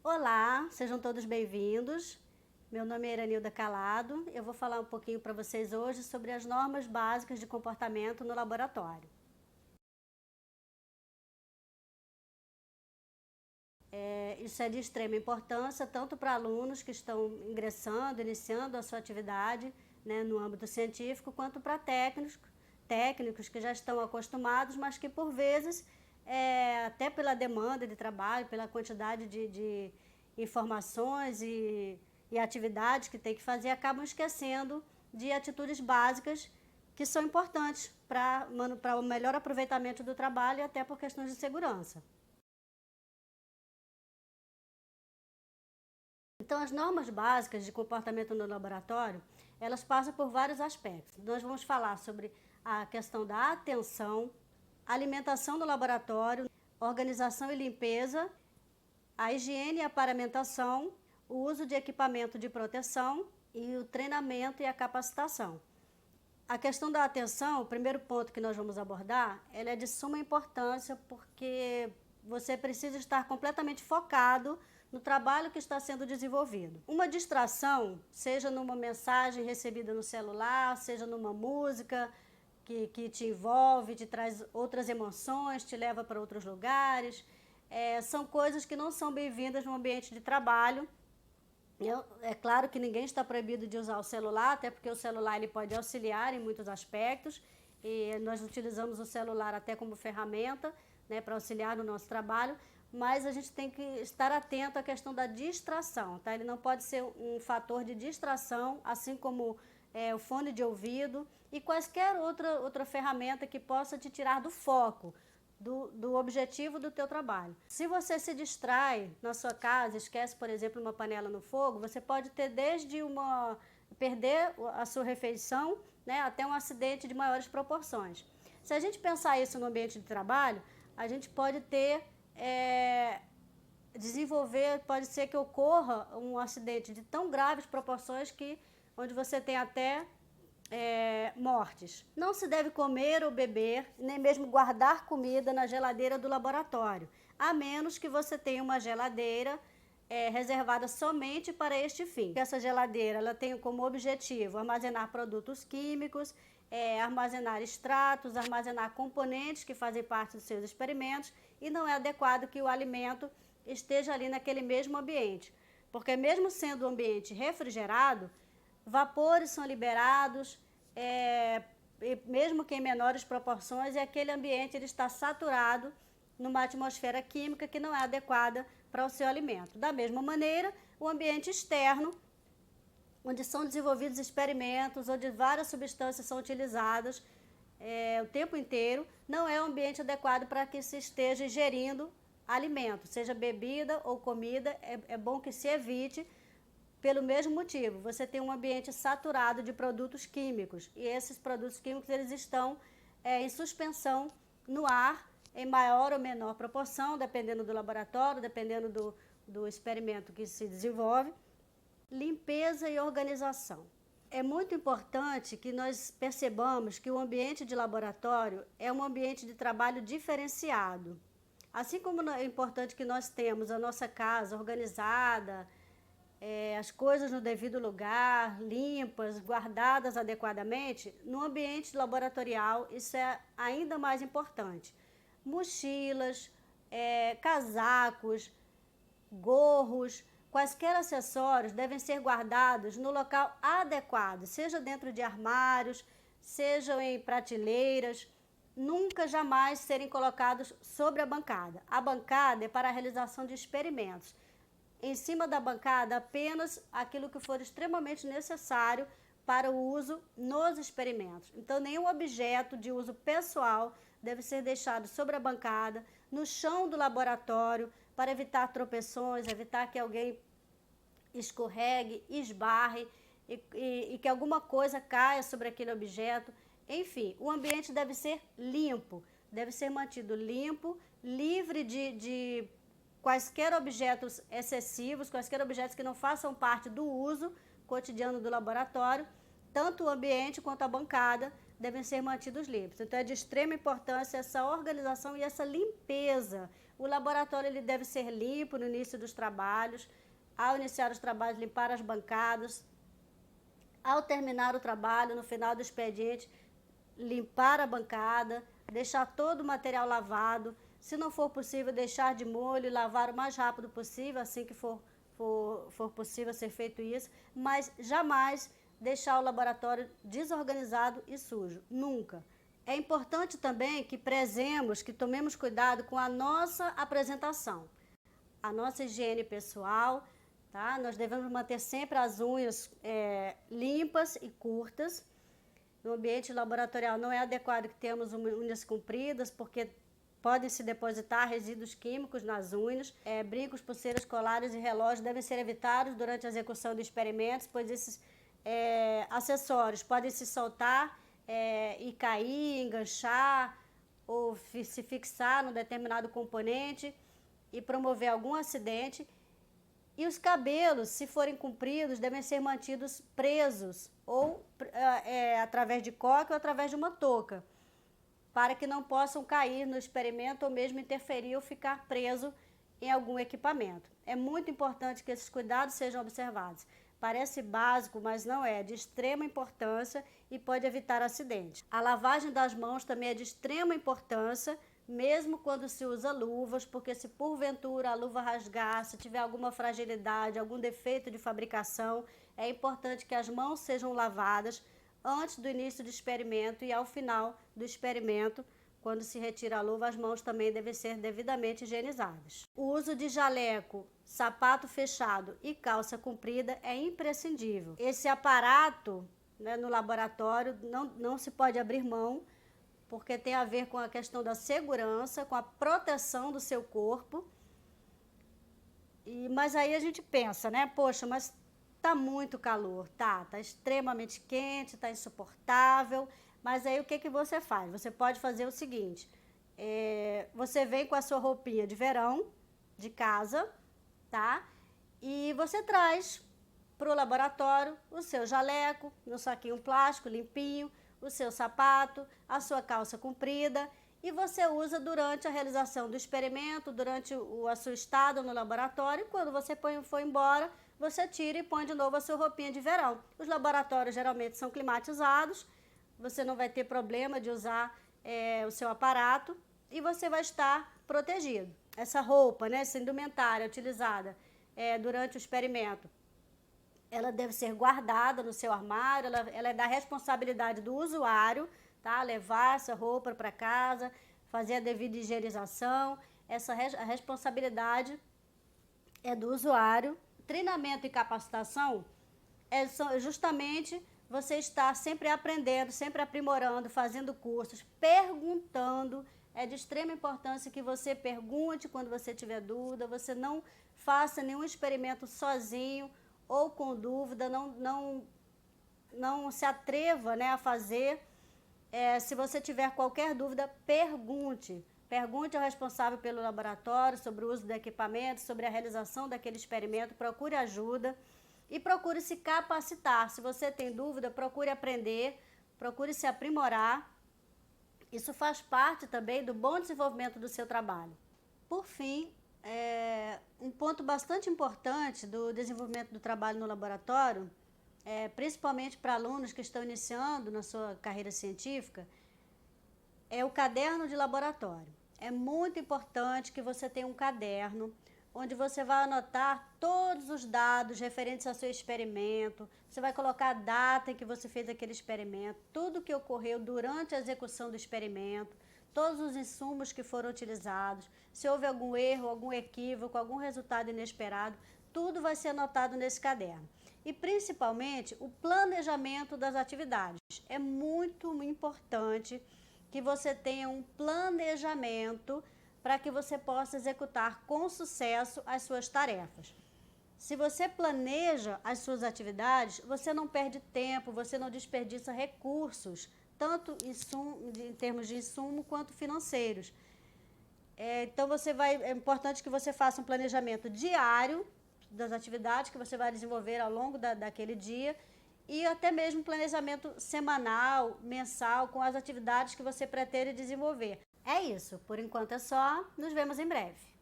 Olá, sejam todos bem-vindos. Meu nome é Iranilda Calado. Eu vou falar um pouquinho para vocês hoje sobre as normas básicas de comportamento no laboratório. Isso é de extrema importância tanto para alunos que estão iniciando a sua atividade, né, no âmbito científico, quanto para técnicos que já estão acostumados, mas que por vezes, até pela demanda de trabalho, pela quantidade de informações e atividades que tem que fazer, acabam esquecendo de atitudes básicas que são importantes para o melhor aproveitamento do trabalho e até por questões de segurança. Então, as normas básicas de comportamento no laboratório, elas passam por vários aspectos. Nós vamos falar sobre a questão da atenção, alimentação no laboratório, organização e limpeza, a higiene e a paramentação, o uso de equipamento de proteção e o treinamento e a capacitação. A questão da atenção, o primeiro ponto que nós vamos abordar, ela é de suma importância porque você precisa estar completamente focado no trabalho que está sendo desenvolvido. Uma distração, seja numa mensagem recebida no celular, seja numa música que te envolve, te traz outras emoções, te leva para outros lugares, são coisas que não são bem-vindas no ambiente de trabalho. É claro que ninguém está proibido de usar o celular, até porque o celular ele pode auxiliar em muitos aspectos, e nós utilizamos o celular até como ferramenta, né, para auxiliar no nosso trabalho, mas a gente tem que estar atento à questão da distração, tá? Ele não pode ser um fator de distração, assim como o fone de ouvido e quaisquer outra ferramenta que possa te tirar do foco, do objetivo do teu trabalho. Se você se distrai na sua casa, esquece, por exemplo, uma panela no fogo, você pode ter perder a sua refeição, né, até um acidente de maiores proporções. Se a gente pensar isso no ambiente de trabalho, a gente pode pode ser que ocorra um acidente de tão graves proporções onde você tem até mortes. Não se deve comer ou beber, nem mesmo guardar comida na geladeira do laboratório, a menos que você tenha uma geladeira reservada somente para este fim. Essa geladeira ela tem como objetivo armazenar produtos químicos, armazenar extratos, armazenar componentes que fazem parte dos seus experimentos, e não é adequado que o alimento esteja ali naquele mesmo ambiente, porque mesmo sendo um ambiente refrigerado, vapores são liberados, mesmo que em menores proporções, e aquele ambiente ele está saturado numa atmosfera química que não é adequada para o seu alimento. Da mesma maneira, o ambiente externo, onde são desenvolvidos experimentos, onde várias substâncias são utilizadas o tempo inteiro, não é um ambiente adequado para que se esteja ingerindo alimento, seja bebida ou comida, é bom que se evite. Pelo mesmo motivo, você tem um ambiente saturado de produtos químicos e esses produtos químicos eles estão em suspensão no ar em maior ou menor proporção, dependendo do laboratório, dependendo do experimento que se desenvolve. Limpeza e organização. É muito importante que nós percebamos que o ambiente de laboratório é um ambiente de trabalho diferenciado. Assim como é importante que nós temos a nossa casa organizada, as coisas no devido lugar, limpas, guardadas adequadamente, no ambiente laboratorial isso é ainda mais importante. Mochilas, casacos, gorros, quaisquer acessórios devem ser guardados no local adequado, seja dentro de armários, sejam em prateleiras, nunca jamais serem colocados sobre a bancada. A bancada é para a realização de experimentos. Em cima da bancada apenas aquilo que for extremamente necessário para o uso nos experimentos. Então, nenhum objeto de uso pessoal deve ser deixado sobre a bancada, no chão do laboratório, para evitar tropeções, evitar que alguém escorregue, esbarre e que alguma coisa caia sobre aquele objeto. Enfim, o ambiente deve ser limpo, deve ser mantido limpo, livre de quaisquer objetos excessivos, quaisquer objetos que não façam parte do uso cotidiano do laboratório, tanto o ambiente quanto a bancada devem ser mantidos limpos. Então é de extrema importância essa organização e essa limpeza. O laboratório ele deve ser limpo no início dos trabalhos, ao iniciar os trabalhos, limpar as bancadas, ao terminar o trabalho, no final do expediente, limpar a bancada, deixar todo o material lavado. Se não for possível, deixar de molho e lavar o mais rápido possível, assim que for possível ser feito isso, mas jamais deixar o laboratório desorganizado e sujo, nunca. É importante também que prezemos, que tomemos cuidado com a nossa apresentação, a nossa higiene pessoal, tá? Nós devemos manter sempre as unhas limpas e curtas. No ambiente laboratorial não é adequado que tenhamos unhas compridas, porque podem se depositar resíduos químicos nas unhas. Brincos, pulseiras, colares e relógios devem ser evitados durante a execução dos experimentos, pois esses acessórios podem se soltar e cair, enganchar ou se fixar num determinado componente e promover algum acidente. E os cabelos, se forem compridos, devem ser mantidos presos ou através de coque ou através de uma touca, para que não possam cair no experimento ou mesmo interferir ou ficar preso em algum equipamento. É muito importante que esses cuidados sejam observados. Parece básico, mas não é, de extrema importância e pode evitar acidentes. A lavagem das mãos também é de extrema importância, mesmo quando se usa luvas, porque se porventura a luva rasgar, se tiver alguma fragilidade, algum defeito de fabricação, é importante que as mãos sejam lavadas antes do início do experimento e ao final do experimento. Quando se retira a luva, as mãos também devem ser devidamente higienizadas. O uso de jaleco, sapato fechado e calça comprida é imprescindível. Esse aparato, né, no laboratório não se pode abrir mão, porque tem a ver com a questão da segurança, com a proteção do seu corpo. Mas aí a gente pensa, né? Poxa, mas tá muito calor, tá extremamente quente, tá insuportável. Mas aí o que você faz? Você pode fazer o seguinte, você vem com a sua roupinha de verão, de casa, tá? E você traz para o laboratório o seu jaleco, no saquinho plástico, limpinho, o seu sapato, a sua calça comprida, e você usa durante a realização do experimento, durante a sua estada no laboratório, e quando você for embora, você tira e põe de novo a sua roupinha de verão. Os laboratórios geralmente são climatizados, você não vai ter problema de usar o seu aparato e você vai estar protegido. Essa roupa, né, essa indumentária utilizada durante o experimento, ela deve ser guardada no seu armário, ela é da responsabilidade do usuário, tá? Levar essa roupa para casa, fazer a devida higienização, a responsabilidade é do usuário. Treinamento e capacitação são justamente você estar sempre aprendendo, sempre aprimorando, fazendo cursos, perguntando. É de extrema importância que você pergunte quando você tiver dúvida, você não faça nenhum experimento sozinho ou com dúvida, não se atreva, né, a fazer. Se você tiver qualquer dúvida, pergunte. Pergunte ao responsável pelo laboratório sobre o uso do equipamento, sobre a realização daquele experimento, procure ajuda e procure se capacitar. Se você tem dúvida, procure aprender, procure se aprimorar. Isso faz parte também do bom desenvolvimento do seu trabalho. Por fim, um ponto bastante importante do desenvolvimento do trabalho no laboratório, principalmente para alunos que estão iniciando na sua carreira científica, é o caderno de laboratório. É muito importante que você tenha um caderno onde você vai anotar todos os dados referentes ao seu experimento, você vai colocar a data em que você fez aquele experimento, tudo que ocorreu durante a execução do experimento, todos os insumos que foram utilizados, se houve algum erro, algum equívoco, algum resultado inesperado, tudo vai ser anotado nesse caderno. E principalmente o planejamento das atividades. É muito importante que você tenha um planejamento para que você possa executar com sucesso as suas tarefas. Se você planeja as suas atividades, você não perde tempo, você não desperdiça recursos, tanto em termos de insumo quanto financeiros. Então é importante que você faça um planejamento diário das atividades que você vai desenvolver ao longo daquele dia e até mesmo um planejamento semanal, mensal, com as atividades que você pretende desenvolver. É isso, por enquanto é só, nos vemos em breve.